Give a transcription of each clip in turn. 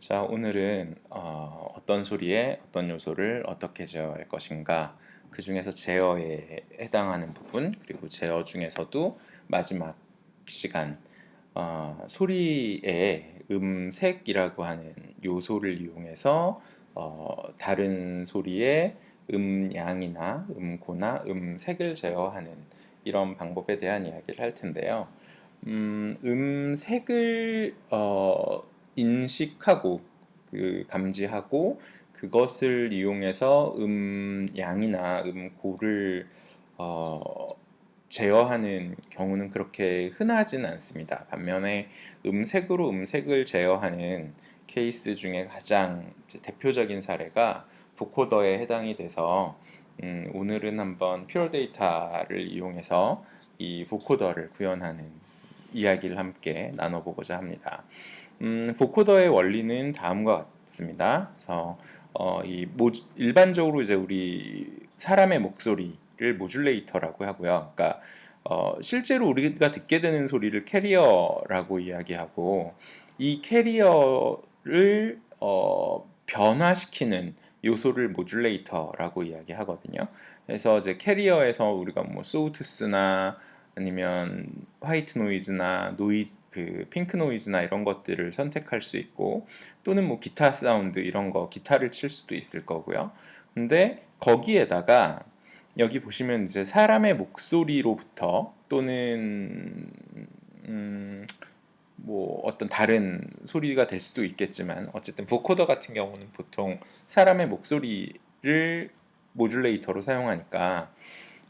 자, 오늘은 어떤 소리에 어떤 요소를 어떻게 제어할 것인가, 그 중에서 제어에 해당하는 부분, 그리고 제어 중에서도 마지막 시간, 소리의 음색이라고 하는 요소를 이용해서 다른 소리의 음양이나 음고나 음색을 제어하는 이런 방법에 대한 이야기를 할 텐데요. 음색을 인식하고 감지하고 그것을 이용해서 음양이나 음고를 어, 제어하는 경우는 그렇게 흔하진 않습니다. 반면에 음색으로 음색을 제어하는 케이스 중에 가장 이제 대표적인 사례가 보코더에 해당이 돼서 오늘은 한번 퓨어 데이터를 이용해서 이 보코더를 구현하는 이야기를 함께 나눠보고자 합니다. 보코더의 원리는 다음과 같습니다. 그래서 일반적으로 이제 우리 사람의 목소리를 모듈레이터라고 하고요. 그러니까 실제로 우리가 듣게 되는 소리를 캐리어라고 이야기하고, 이 캐리어를 변화시키는 요소를 모듈레이터라고 이야기하거든요. 그래서 이제 캐리어에서 우리가 뭐 소우투스나 아니면 화이트 노이즈나 그 핑크 노이즈나 이런 것들을 선택할 수 있고, 또는 뭐 기타 사운드 이런 거 기타를 칠 수도 있을 거고요. 근데 거기에다가 여기 보시면 이제 사람의 목소리로부터 또는 뭐 어떤 다른 소리가 될 수도 있겠지만, 어쨌든 보코더 같은 경우는 보통 사람의 목소리를 모듈레이터로 사용하니까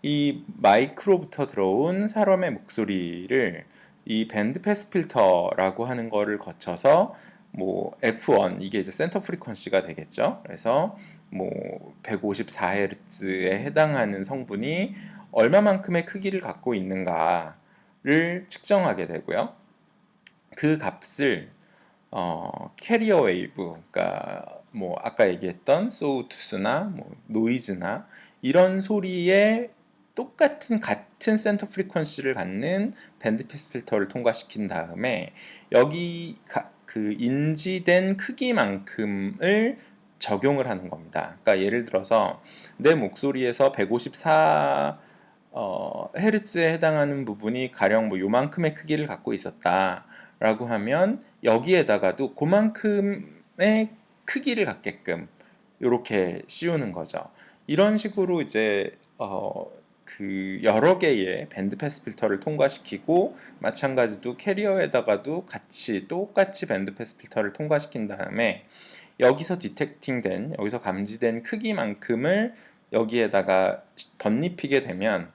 이 마이크로부터 들어온 사람의 목소리를 이 밴드 패스 필터라고 하는 거를 거쳐서 뭐 F1, 이게 이제 센터 프리퀀시가 되겠죠. 그래서 뭐 154Hz에 해당하는 성분이 얼마만큼의 크기를 갖고 있는가를 측정하게 되고요. 그 값을 캐리어 웨이브, 그러니까 뭐 아까 얘기했던 소우투스나 뭐 노이즈나 이런 소리에 같은 센터 프리퀀시를 갖는 밴드 패스 필터를 통과시킨 다음에 여기 그 인지된 크기만큼을 적용을 하는 겁니다. 그러니까 예를 들어서 내 목소리에서 154 헤르츠에 해당하는 부분이 가령 뭐 요만큼의 크기를 갖고 있었다라고 하면 여기에다가도 그만큼의 크기를 갖게끔 이렇게 씌우는 거죠. 이런 식으로 이제 그 여러 개의 밴드 패스 필터를 통과시키고, 마찬가지로 캐리어에다가도 똑같이 밴드 패스 필터를 통과시킨 다음에 여기서 감지된 크기만큼을 여기에다가 덧입히게 되면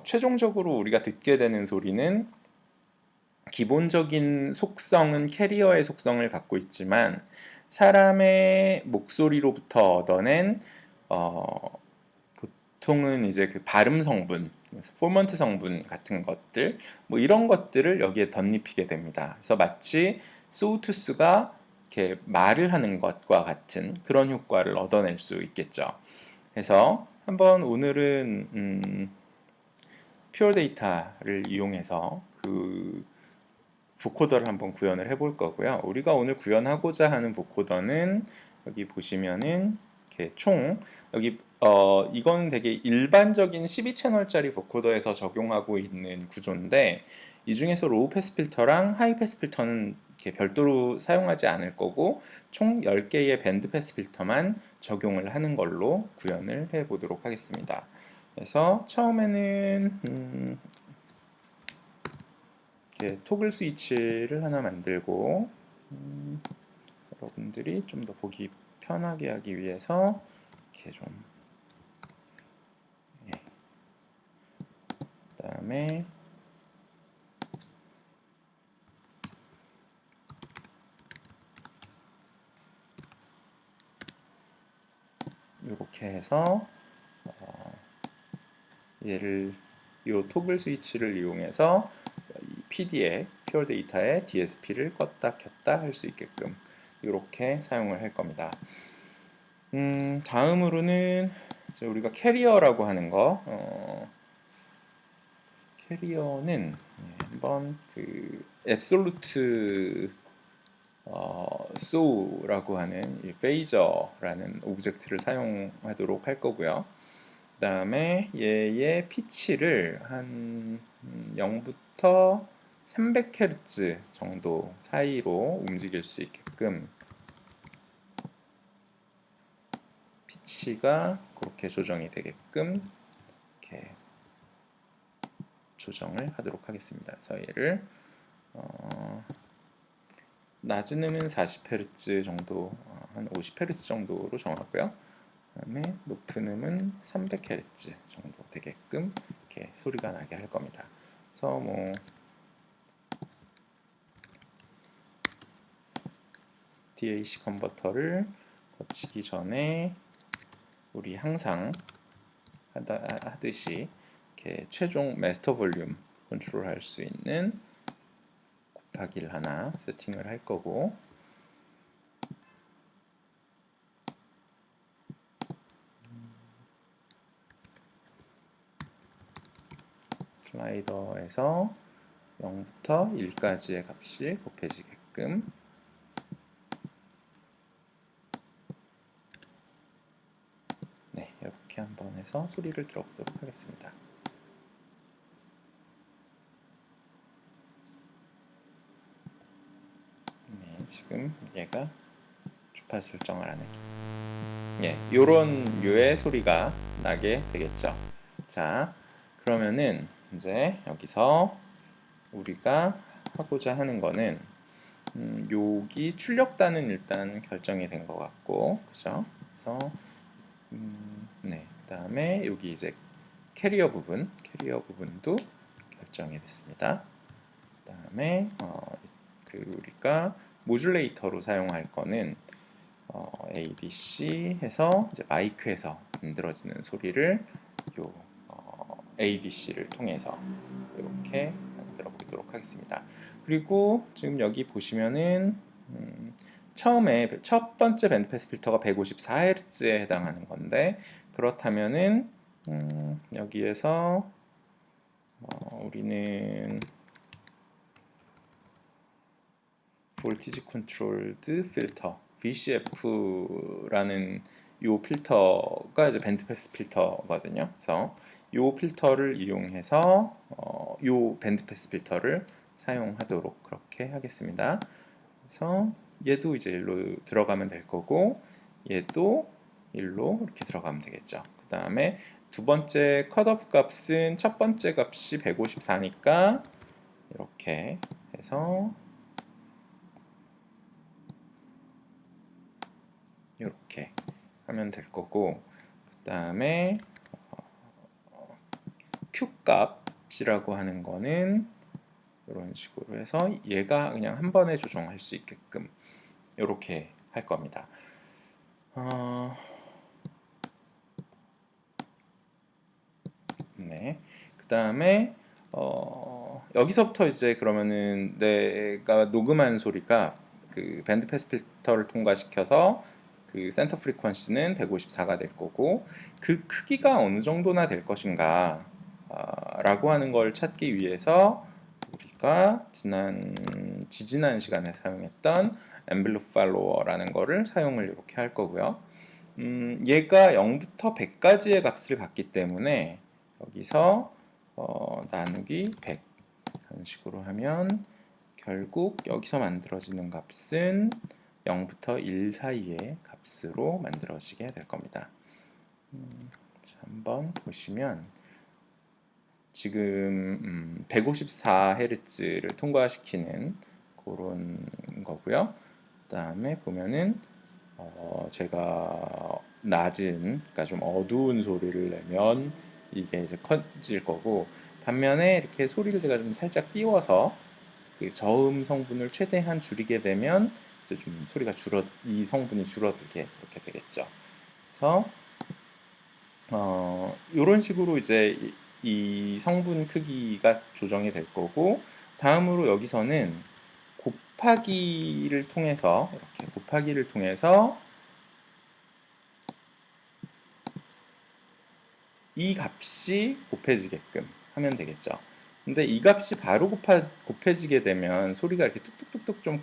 최종적으로 우리가 듣게 되는 소리는 기본적인 속성은 캐리어의 속성을 갖고 있지만, 사람의 목소리로부터 얻어낸 보통은 이제 그 발음 성분, 포먼트 성분 같은 것들, 뭐 이런 것들을 여기에 덧입히게 됩니다. 그래서 마치 소우투스가 이렇게 말을 하는 것과 같은 그런 효과를 얻어낼 수 있겠죠. 그래서 한번 오늘은 퓨어 데이터를 이용해서 그 보코더를 한번 구현을 해볼 거고요. 우리가 오늘 구현하고자 하는 보코더는 여기 보시면은 이렇게 여기 이거는 되게 일반적인 12채널짜리 보코더에서 적용하고 있는 구조인데, 이 중에서 로우 패스 필터랑 하이 패스 필터는 이렇게 별도로 사용하지 않을 거고, 총 10개의 밴드 패스 필터만 적용을 하는 걸로 구현을 해 보도록 하겠습니다. 그래서 처음에는 이렇게 토글 스위치를 하나 만들고, 여러분들이 좀 더 보기 편하게 하기 위해서 이렇게 좀, 예. 그다음에 이렇게 해서 이 토글 스위치를 이용해서 이 PD에 퓨어 데이터의 DSP를 껐다 켰다 할 수 있게끔 이렇게 사용을 할 겁니다. 다음으로는 이제 우리가 캐리어라고 하는 거, 캐리어는 한번 그 앱솔루트 sow라고 하는 이 phaser라는 오브젝트를 사용하도록 할 거고요. 그 다음에 얘의 피치를 한 0부터 300Hz 정도 사이로 움직일 수 있게끔 피치가 그렇게 조정이 되게끔 이렇게 조정을 하도록 하겠습니다. 그래서 얘를 낮은 음은 40Hz 정도, 한 50Hz 정도로 정하고요. 그다음에 높은 음은 300Hz 정도 되게끔 이렇게 소리가 나게 할 겁니다. 그래서 뭐 DAC 컨버터를 거치기 전에 우리 항상 하듯이 이렇게 최종 마스터 볼륨 컨트롤할 수 있는 곱하기를 하나 세팅을 할 거고, 슬라이더에서 0부터 1까지의 값이 곱해지게끔 이렇게 한번 해서 소리를 들어보도록 하겠습니다. 지금 얘가 주파수 설정을 하는 요런 류의 소리가 나게 되겠죠. 자, 그러면은 이제 여기서 우리가 하고자 하는 거는 여기 출력단은 일단 결정이 된 것 같고, 그죠? 그래서 그 다음에 여기 이제 캐리어 부분도 결정이 됐습니다. 그 다음에 우리가 모듈레이터로 사용할 거는 ABC 해서 이제 마이크에서 만들어지는 소리를 ADC를 통해서 이렇게 만들어 보도록 하겠습니다. 그리고 지금 여기 보시면은 처음에 첫 번째 밴드패스 필터가 154Hz에 해당하는 건데, 그렇다면은 여기에서 우리는 볼티지 컨트롤드 필터 VCF라는 요 필터가 이제 밴드패스 필터거든요. 그래서 요 필터를 이용해서 요 밴드패스 필터를 사용하도록 그렇게 하겠습니다. 그래서 얘도 이제 일로 들어가면 될 거고, 얘도 일로 이렇게 들어가면 되겠죠. 그 다음에 두 번째 컷오프 값은 첫 번째 값이 154니까 이렇게 해서 이렇게 하면 될 거고, 그 다음에 Q 값이라고 하는 거는 이런 식으로 해서 얘가 그냥 한 번에 조정할 수 있게끔 이렇게 할 겁니다. 그 다음에 여기서부터 이제 그러면은 내가 녹음한 소리가 그 밴드 패스 필터를 통과시켜서 그 센터 프리퀀시는 154가 될 거고, 그 크기가 어느 정도나 될 것인가 라고 하는 걸 찾기 위해서 우리가 지지난 시간에 사용했던 envelope follower라는 거를 사용을 이렇게 할 거고요. 얘가 0부터 100까지의 값을 갖기 때문에 여기서 나누기 100 이런 식으로 하면 결국 여기서 만들어지는 값은 0부터 1 사이의 값으로 만들어지게 될 겁니다. 한번 보시면 지금 154Hz를 통과시키는 그런 거고요. 그 다음에 보면은 제가 낮은, 그러니까 좀 어두운 소리를 내면 이게 이제 커질 거고, 반면에 이렇게 소리를 제가 좀 살짝 띄워서 그 저음 성분을 최대한 줄이게 되면 이제 좀 소리가 이 성분이 줄어들게 그렇게 되겠죠. 그래서 이런 식으로 이제 이 성분 크기가 조정이 될 거고, 다음으로 여기서는 곱하기를 통해서 이렇게 곱하기를 통해서 이 값이 곱해지게끔 하면 되겠죠. 근데 이 값이 바로 곱해지게 되면 소리가 이렇게 뚝뚝뚝뚝 좀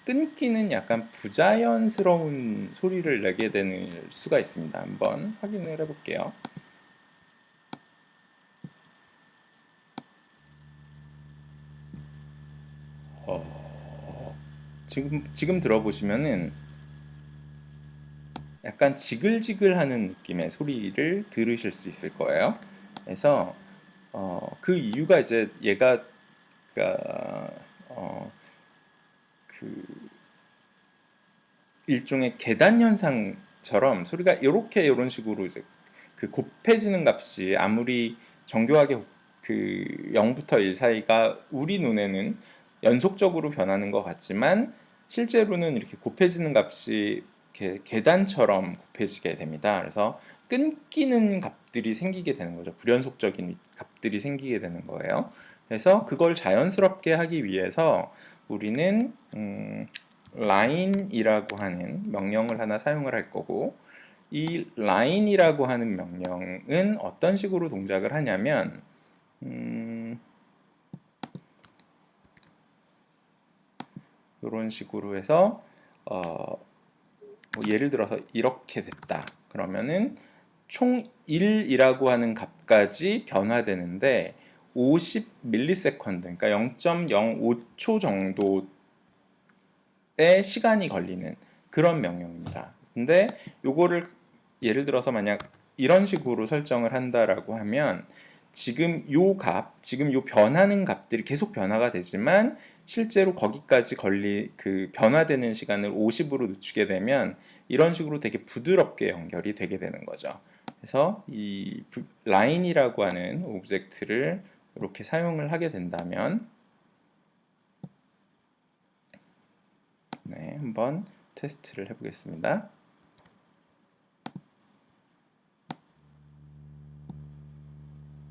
끊기는 약간 부자연스러운 소리를 내게 되는 수가 있습니다. 한번 확인을 해볼게요. 지금 들어보시면은 약간 지글지글하는 느낌의 소리를 들으실 수 있을 거예요. 그래서 그 이유가 이제 얘가 그러니까 그 일종의 계단 현상처럼 소리가 이렇게 이런 식으로 이제 그 곱해지는 값이 아무리 정교하게 그 0부터 1 사이가 우리 눈에는 연속적으로 변하는 것 같지만 실제로는 이렇게 곱해지는 값이 이렇게 계단처럼 곱해지게 됩니다. 그래서 끊기는 값들이 생기게 되는 거죠. 불연속적인 값들이 생기게 되는 거예요. 그래서 그걸 자연스럽게 하기 위해서 우리는 line이라고 하는 명령을 하나 사용을 할 거고, 이 line이라고 하는 명령은 어떤 식으로 동작을 하냐면 이런 식으로 해서 뭐 예를 들어서 이렇게 됐다 그러면은 총 1이라고 하는 값까지 변화되는데 50ms, 그러니까 0.05초 정도의 시간이 걸리는 그런 명령입니다. 근데 요거를 예를 들어서 만약 이런 식으로 설정을 한다라고 하면 지금 요 변하는 값들이 계속 변화가 되지만 실제로 거기까지 그 변화되는 시간을 50으로 늦추게 되면 이런 식으로 되게 부드럽게 연결이 되게 되는 거죠. 그래서 이 라인이라고 하는 오브젝트를 이렇게 사용을 하게 된다면, 네, 한번 테스트를 해보겠습니다.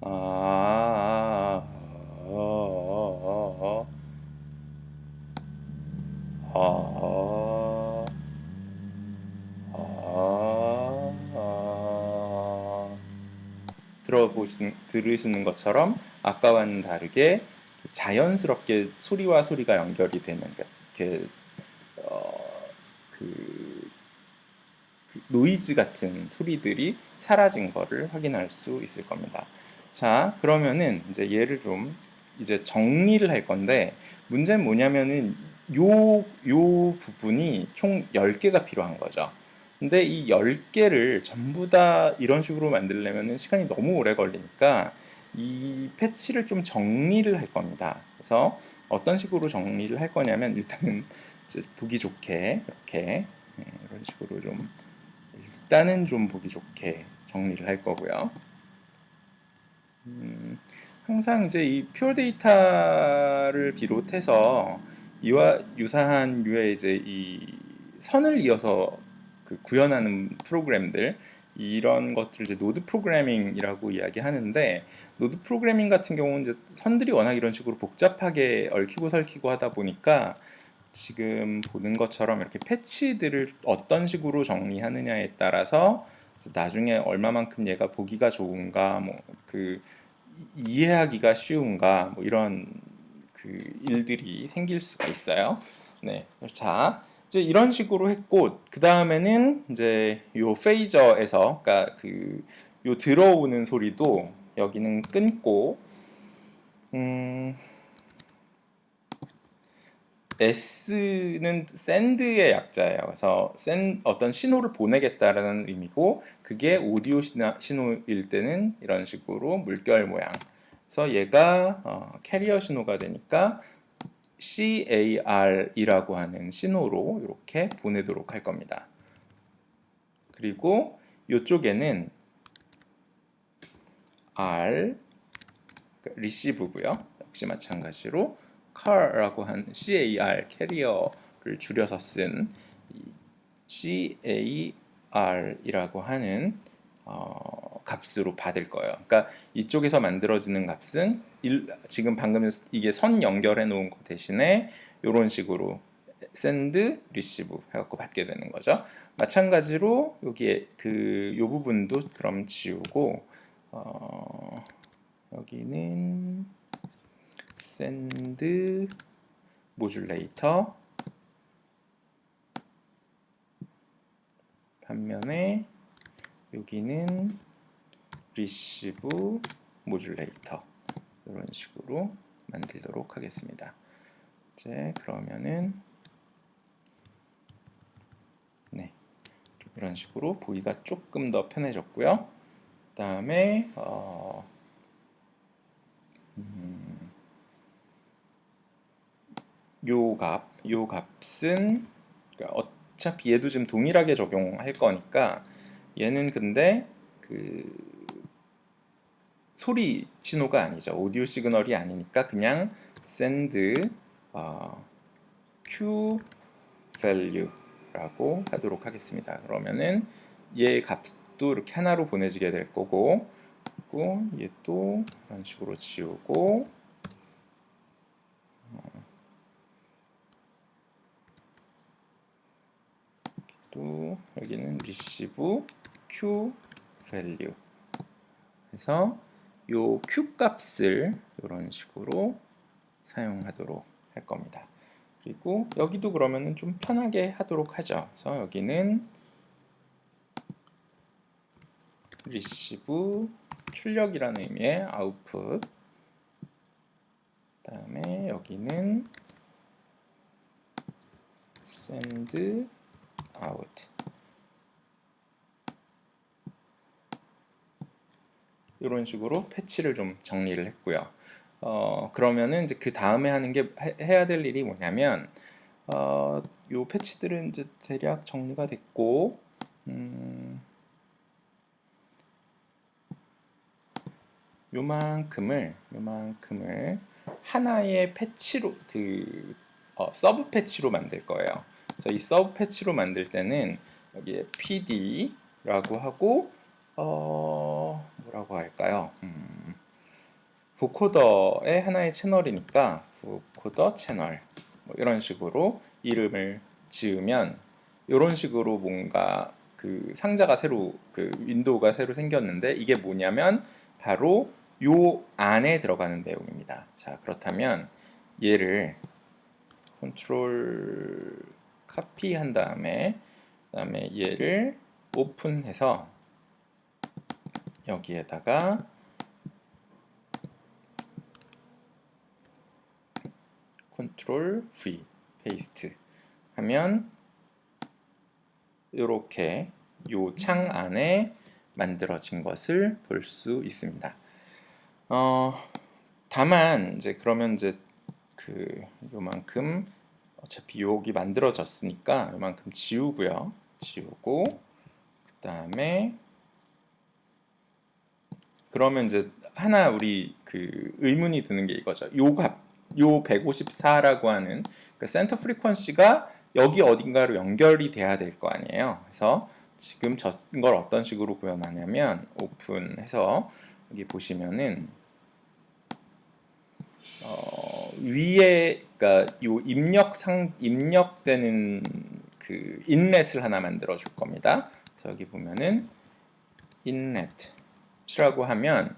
아, 들으시는 것처럼 아까와는 다르게 자연스럽게 소리와 소리가 연결이 되는 이렇게 그 노이즈 같은 소리들이 사라진 거를 확인할 수 있을 겁니다. 자, 그러면은 이제 얘를 좀 이제 정리를 할 건데, 문제는 뭐냐면은 요 부분이 총 10개가 필요한 거죠. 근데 이 10개를 전부 다 이런 식으로 만들려면은 시간이 너무 오래 걸리니까 이 패치를 좀 정리를 할 겁니다. 그래서 어떤 식으로 정리를 할 거냐면, 일단은 이제 보기 좋게 이렇게 이런 식으로 좀 일단은 좀 보기 좋게 정리를 할 거고요. 항상 이제 이 퓨어 데이터를 비롯해서 이와 유사한 류의 이제 이 선을 이어서 그 구현하는 프로그램들, 이런 것들 이제 노드 프로그래밍이라고 이야기하는데, 노드 프로그래밍 같은 경우는 이제 선들이 워낙 이런 식으로 복잡하게 얽히고 설키고 하다 보니까 지금 보는 것처럼 이렇게 패치들을 어떤 식으로 정리하느냐에 따라서 나중에 얼마만큼 얘가 보기가 좋은가, 뭐 그 이해하기가 쉬운가, 뭐 이런 그 일들이 생길 수가 있어요. 네, 자 이제 이런 식으로 했고, 그 다음에는 이제 요 페이저에서, 그러니까 그 요 들어오는 소리도 여기는 끊고, 음, S는 send의 약자예요. 그래서 어떤 신호를 보내겠다라는 의미고, 그게 오디오 신호일 때는 이런 식으로 물결 모양. 그래서 얘가 캐리어 신호가 되니까 CAR이라고 하는 신호로 이렇게 보내도록 할 겁니다. 그리고 이쪽에는 R, 그러니까 receive고요. 역시 마찬가지로 car라고 하는 CAR, 캐리어를 줄여서 쓴 CAR이라고 하는 값으로 받을 거예요. 그러니까 이쪽에서 만들어지는 값은 지금 방금 이게 선 연결해 놓은 거 대신에 이런 식으로 send, receive 해갖고 받게 되는 거죠. 마찬가지로 여기에 요 부분도 그럼 지우고 여기는 send modulator 반면에 여기는 receive modulator 이런 식으로 만들도록 하겠습니다. 이제 그러면은 네, 이런 식으로 보기가 조금 더 편해졌고요. 그 다음에 요 값은 그러니까 어차피 얘도 지금 동일하게 적용할 거니까 얘는 근데 그 소리 신호가 아니죠. 오디오 시그널이 아니니까 그냥 send q value라고 하도록 하겠습니다. 그러면은 얘 값도 이렇게 하나로 보내지게 될 거고, 그리고 얘도 이런 식으로 지우고, 또 여기는 receive q value 해서 요 q 값을 이런 식으로 사용하도록 할 겁니다. 그리고 여기도 그러면은 좀 편하게 하도록 하죠. 그래서 여기는 receive 출력이라는 의미의 output, 그 다음에 여기는 send out 이런 식으로 패치를 좀 정리를 했고요. 그러면은 이제 그 다음에 하는 게 해야 될 일이 뭐냐면 요 패치들은 이제 대략 정리가 됐고 요만큼을 하나의 패치로 서브 패치로 만들 거예요. 그래서 이 서브 패치로 만들 때는 여기에 PD라고 하고 뭐라고 할까요? 보코더의 하나의 채널이니까 보코더 채널 뭐 이런 식으로 이름을 지으면 이런 식으로 뭔가 그 상자가 새로 그 윈도우가 새로 생겼는데 이게 뭐냐면 바로 요 안에 들어가는 내용입니다. 자, 그렇다면 얘를 컨트롤 카피한 다음에 그다음에 얘를 오픈해서 여기에다가 컨트롤 V 페이스트 하면 이렇게 요 창 안에 만들어진 것을 볼 수 있습니다. 다만 이제 그러면 이제 그 요만큼 어차피 여기 만들어졌으니까 요만큼 지우고요. 지우고 그 다음에 그러면 이제 하나 우리 그 의문이 드는 게 이거죠. 요 154라고 하는 그 센터 프리퀀시가 여기 어딘가로 연결이 돼야 될 거 아니에요. 그래서 지금 저걸 어떤 식으로 구현하냐면 오픈해서 여기 보시면은 위에 그러니까 요 입력되는 그 인렛을 하나 만들어 줄 겁니다. 그래서 여기 보면은 inlet이라고 하면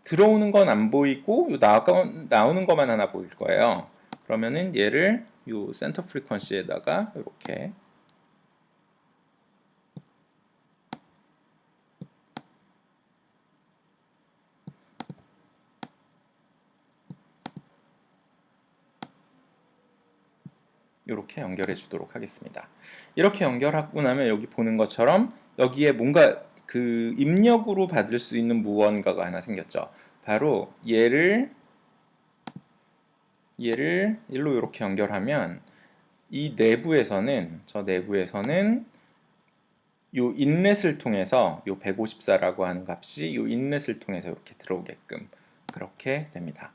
들어오는 건 안 보이고 나오는 것만 하나 보일 거예요. 그러면은 얘를 요 센터 프리퀀시에다가 이렇게 이렇게 연결해 주도록 하겠습니다. 이렇게 연결하고 나면 여기 보는 것처럼 여기에 뭔가 그 입력으로 받을 수 있는 무언가가 하나 생겼죠. 바로 얘를 일로 이렇게 연결하면 이 내부에서는 요 인렛을 통해서 요 154라고 하는 값이 요 인렛을 통해서 이렇게 들어오게끔 그렇게 됩니다.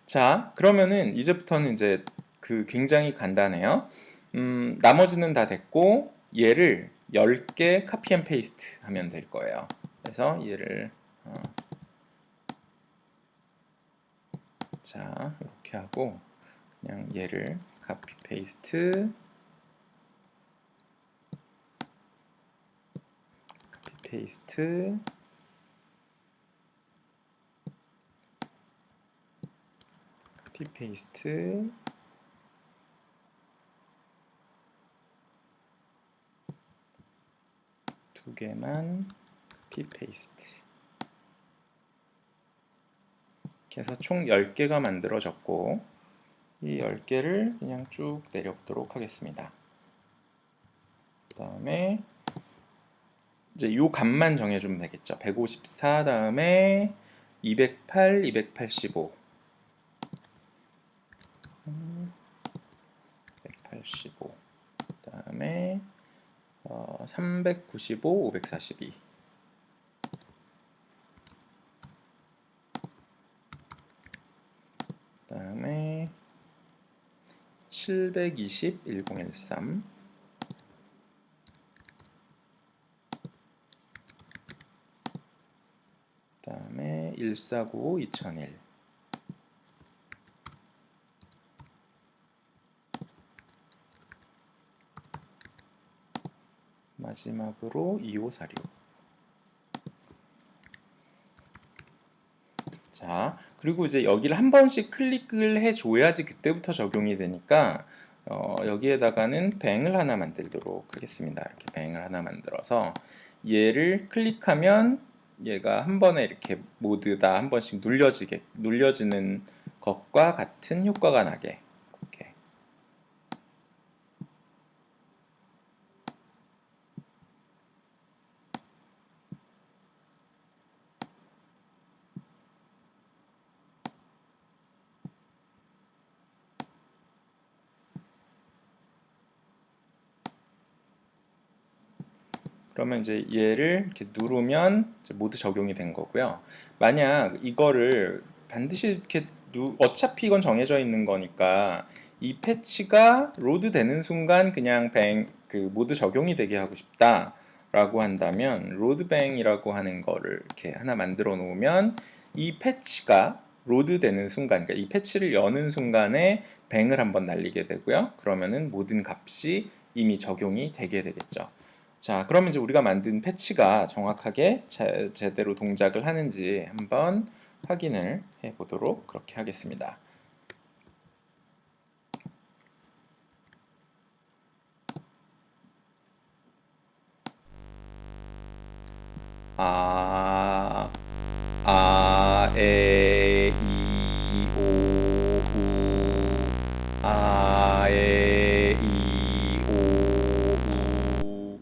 자, 그러면은 이제부터는 이제 그 굉장히 간단해요. 나머지는 다 됐고 얘를 10개 카피 앤 페이스트 하면 될 거예요. 그래서 얘를 자, 이렇게 하고 그냥 얘를 카피 페이스트 페이스트 카피 페이스트 두 개만 p 페이스트. 이렇게 해서 총 10개가 만들어졌고 이 10개를 그냥 쭉 내려보도록 하겠습니다. 그 다음에 이제 요 값만 정해주면 되겠죠. 154 다음에 208, 285 185 그 다음에 395, 542 그 다음에 720, 1013 그 다음에 1495, 2001 마지막으로 2546. 자, 그리고 이제 여기를 한 번씩 클릭을 해줘야지 그때부터 적용이 되니까 여기에다가는 뱅을 하나 만들도록 하겠습니다. 이렇게 뱅을 하나 만들어서 얘를 클릭하면 얘가 한 번에 이렇게 모두 다 한 번씩 눌려지는 것과 같은 효과가 나게 이렇게. 그러면 이제 얘를 이렇게 누르면 이제 모두 적용이 된 거고요. 만약 이거를 반드시 이렇게 어차피 이건 정해져 있는 거니까 이 패치가 로드 되는 순간 그냥 모두 적용이 되게 하고 싶다라고 한다면 로드뱅이라고 하는 거를 이렇게 하나 만들어 놓으면 이 패치가 로드 되는 순간, 그러니까 이 패치를 여는 순간에 뱅을 한번 날리게 되고요. 그러면은 모든 값이 이미 적용이 되게 되겠죠. 자, 그러면 이제 우리가 만든 패치가 정확하게 제대로 동작을 하는지 한번 확인을 해 보도록 그렇게 하겠습니다. 에, 이, 오, 우, 에, 이, 오, 우,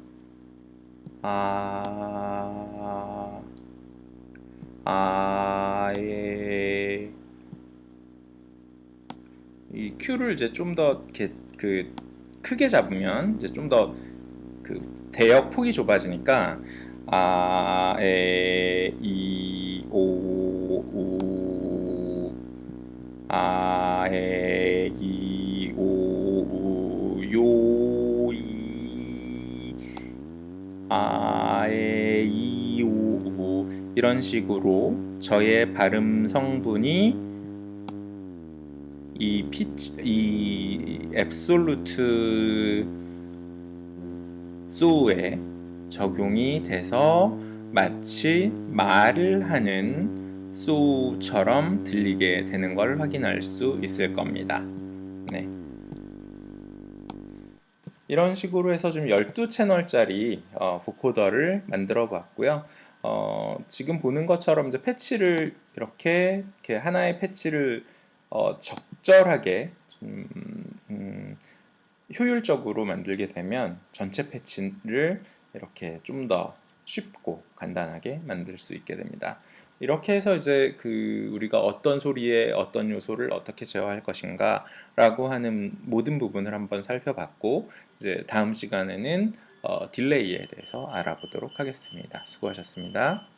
에, 이 Q를 이제 좀 더 이렇게 크게 잡으면 이제 좀 더 대역 폭이 좁아지니까 에, 이, 오, 우, 에, 이, 오, 우, 요, 이, 에, 이, 오, 우 이런 식으로 저의 발음 성분이 이 앱솔루트 소에 적용이 돼서 마치 말을 하는 소처럼 들리게 되는 걸 확인할 수 있을 겁니다. 네. 이런 식으로 해서 좀 12채널짜리 보코더를 만들어 봤고요. 지금 보는 것처럼 이제 패치를 이렇게 하나의 패치를 적절하게 효율적으로 만들게 되면 전체 패치를 이렇게 좀 더 쉽고 간단하게 만들 수 있게 됩니다. 이렇게 해서 이제 우리가 어떤 소리에 어떤 요소를 어떻게 제어할 것인가 라고 하는 모든 부분을 한번 살펴봤고 이제 다음 시간에는 딜레이에 대해서 알아보도록 하겠습니다. 수고하셨습니다.